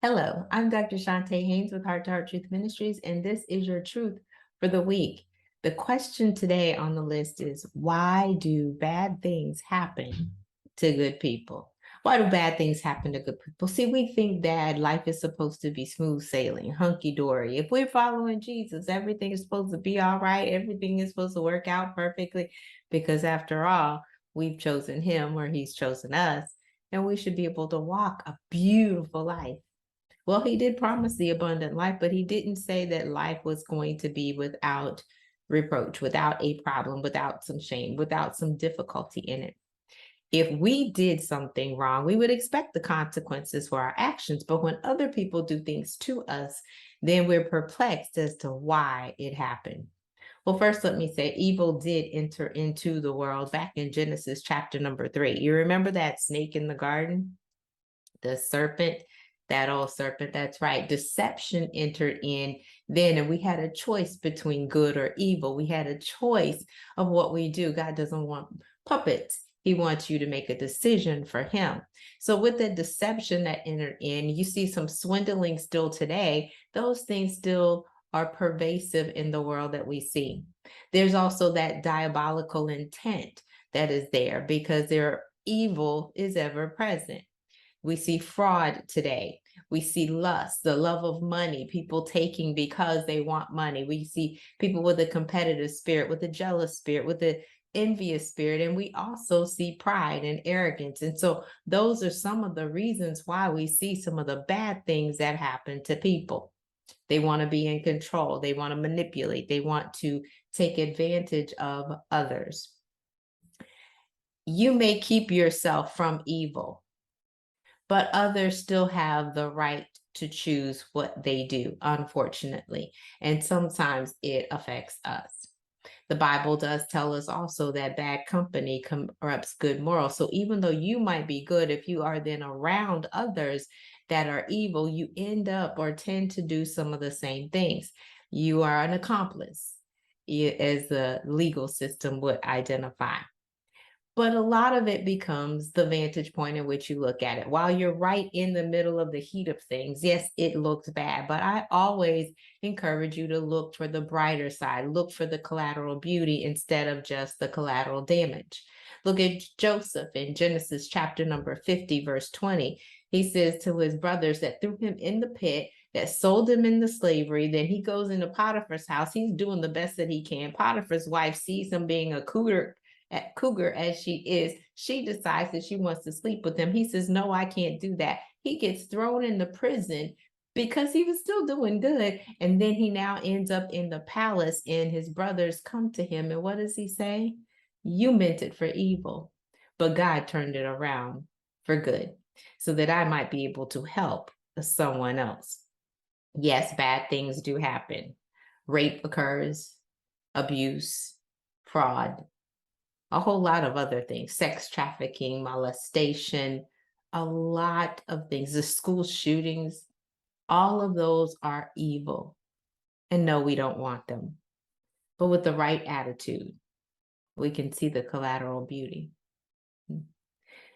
Hello, I'm Dr. Chonta Haynes with Heart to Heart Truth Ministries, and this is your truth for the week. The question today on the list is, why do bad things happen to good people? Why do bad things happen to good people? See, we think that life is supposed to be smooth sailing, hunky-dory. If we're following Jesus, everything is supposed to be all right. Everything is supposed to work out perfectly, because after all, we've chosen him or he's chosen us, and we should be able to walk a beautiful life. Well, he did promise the abundant life, but he didn't say that life was going to be without reproach, without a problem, without some shame, without some difficulty in it. If we did something wrong, we would expect the consequences for our actions. But when other people do things to us, then we're perplexed as to why it happened. Well, first, let me say evil did enter into the world back in Genesis chapter number 3. You remember that snake in the garden? The serpent, that old serpent, that's right. Deception entered in then, and we had a choice between good or evil. We had a choice of what we do. God doesn't want puppets. He wants you to make a decision for him. So with the deception that entered in, you see some swindling still today. Those things still are pervasive in the world that we see. There's also that diabolical intent that is there because their evil is ever present. We see fraud today. We see lust, the love of money, people taking because they want money. We see people with a competitive spirit, with a jealous spirit, with an envious spirit. And we also see pride and arrogance. And so those are some of the reasons why we see some of the bad things that happen to people. They want to be in control. They want to manipulate. They want to take advantage of others. You may keep yourself from evil, but others still have the right to choose what they do, unfortunately. And sometimes it affects us. The Bible does tell us also that bad company corrupts good morals. So even though you might be good, if you are then around others that are evil, you end up or tend to do some of the same things. You are an accomplice, as the legal system would identify. But a lot of it becomes the vantage point in which you look at it. While you're right in the middle of the heat of things, yes, it looks bad, but I always encourage you to look for the brighter side, look for the collateral beauty instead of just the collateral damage. Look at Joseph in Genesis chapter number 50, verse 20. He says to his brothers that threw him in the pit, that sold him into slavery. Then he goes into Potiphar's house. He's doing the best that he can. Potiphar's wife sees him being a cougar as she is. She decides that she wants to sleep with him. He says, no, I can't do that. He gets thrown into prison because he was still doing good. And then he now ends up in the palace, and his brothers come to him. And what does he say? You meant it for evil, but God turned it around for good so that I might be able to help someone else. Yes, bad things do happen. Rape occurs, abuse, fraud, a whole lot of other things, sex trafficking, molestation, a lot of things, the school shootings, all of those are evil. And no, we don't want them. But with the right attitude, we can see the collateral beauty.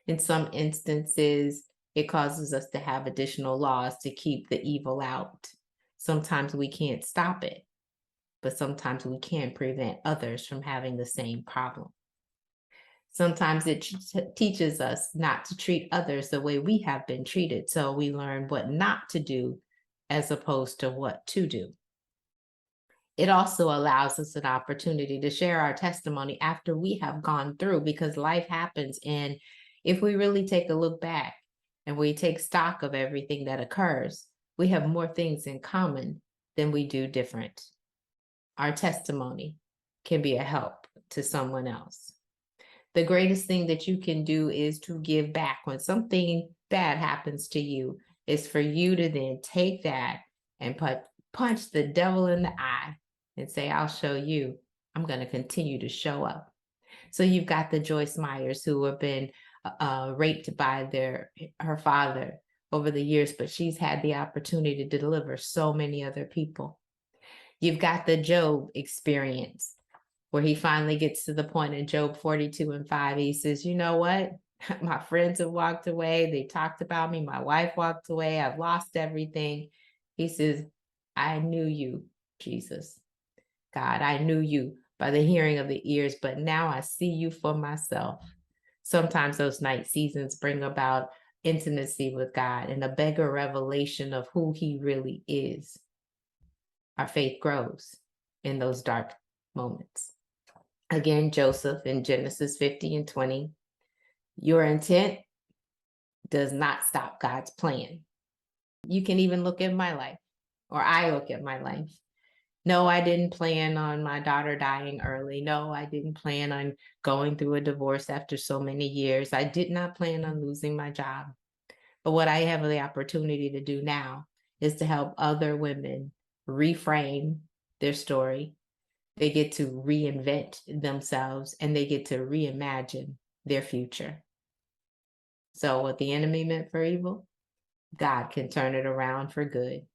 In some instances, it causes us to have additional laws to keep the evil out. Sometimes we can't stop it, but sometimes we can prevent others from having the same problem. Sometimes it teaches us not to treat others the way we have been treated. So we learn what not to do as opposed to what to do. It also allows us an opportunity to share our testimony after we have gone through, because life happens. And if we really take a look back and we take stock of everything that occurs, we have more things in common than we do different. Our testimony can be a help to someone else. The greatest thing that you can do is to give back. When something bad happens to you, is for you to then take that and punch the devil in the eye and say, I'll show you. I'm going to continue to show up. So you've got the Joyce Myers who have been raped by her father over the years, but she's had the opportunity to deliver so many other people. You've got the Job experience, where he finally gets to the point in Job 42:5, he says, you know what? My friends have walked away. They talked about me. My wife walked away. I've lost everything. He says, I knew you, Jesus. God, I knew you by the hearing of the ears, but now I see you for myself. Sometimes those night seasons bring about intimacy with God and a bigger revelation of who he really is. Our faith grows in those dark moments. Again, Joseph in Genesis 50:20, your intent does not stop God's plan. You can even look at my life, or I look at my life. No, I didn't plan on my daughter dying early. No, I didn't plan on going through a divorce after so many years. I did not plan on losing my job. But what I have the opportunity to do now is to help other women reframe their story. They get to reinvent themselves and they get to reimagine their future. So what the enemy meant for evil, God can turn it around for good.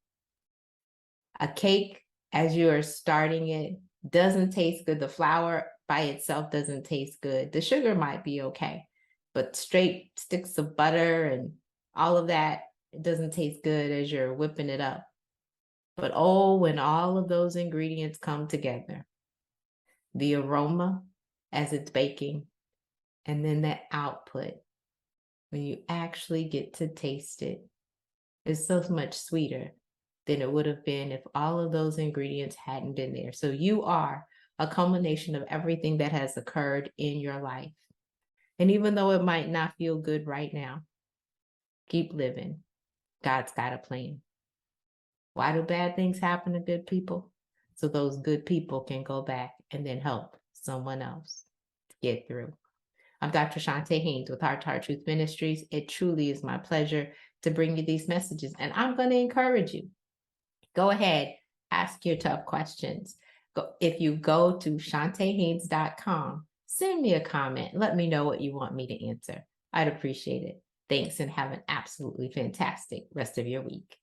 A cake, as you are starting it, doesn't taste good. The flour by itself doesn't taste good. The sugar might be okay, but straight sticks of butter and all of that, it doesn't taste good as you're whipping it up. But oh, when all of those ingredients come together, the aroma as it's baking, and then that output, when you actually get to taste it, is so much sweeter than it would have been if all of those ingredients hadn't been there. So you are a culmination of everything that has occurred in your life. And even though it might not feel good right now, keep living. God's got a plan. Why do bad things happen to good people? So those good people can go back and then help someone else to get through. I'm Dr. Chonta Haynes with Heart to Heart Truth Ministries. It truly is my pleasure to bring you these messages. And I'm going to encourage you. Go ahead, ask your tough questions. If you go to ChontaHaynes.com, send me a comment. Let me know what you want me to answer. I'd appreciate it. Thanks, and have an absolutely fantastic rest of your week.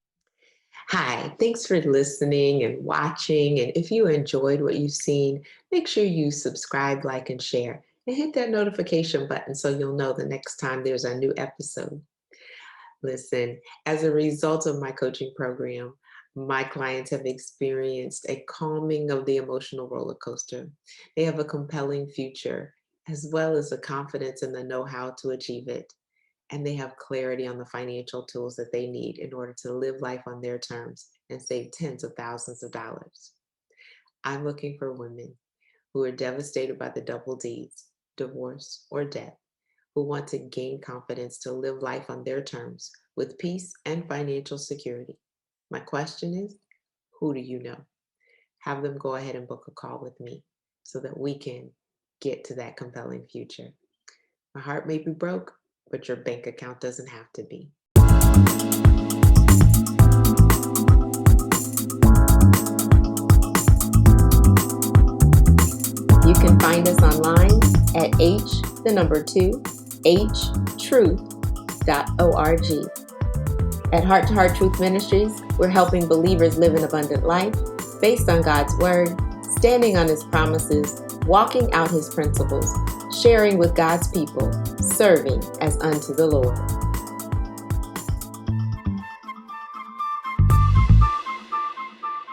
Hi, thanks for listening and watching. And if you enjoyed what you've seen, make sure you subscribe, like, and share, and hit that notification button so you'll know the next time there's a new episode. Listen, as a result of my coaching program, my clients have experienced a calming of the emotional roller coaster. They have a compelling future, as well as the confidence and the know-how to achieve it. And they have clarity on the financial tools that they need in order to live life on their terms and save tens of thousands of dollars. I'm looking for women who are devastated by the double D's, divorce or death, who want to gain confidence to live life on their terms with peace and financial security. My question is, who do you know? Have them go ahead and book a call with me so that we can get to that compelling future. My heart may be broke, but your bank account doesn't have to be. You can find us online at htruth.org. At Heart to Heart Truth Ministries, we're helping believers live an abundant life based on God's Word, standing on His promises, walking out His principles, sharing with God's people, serving as unto the Lord.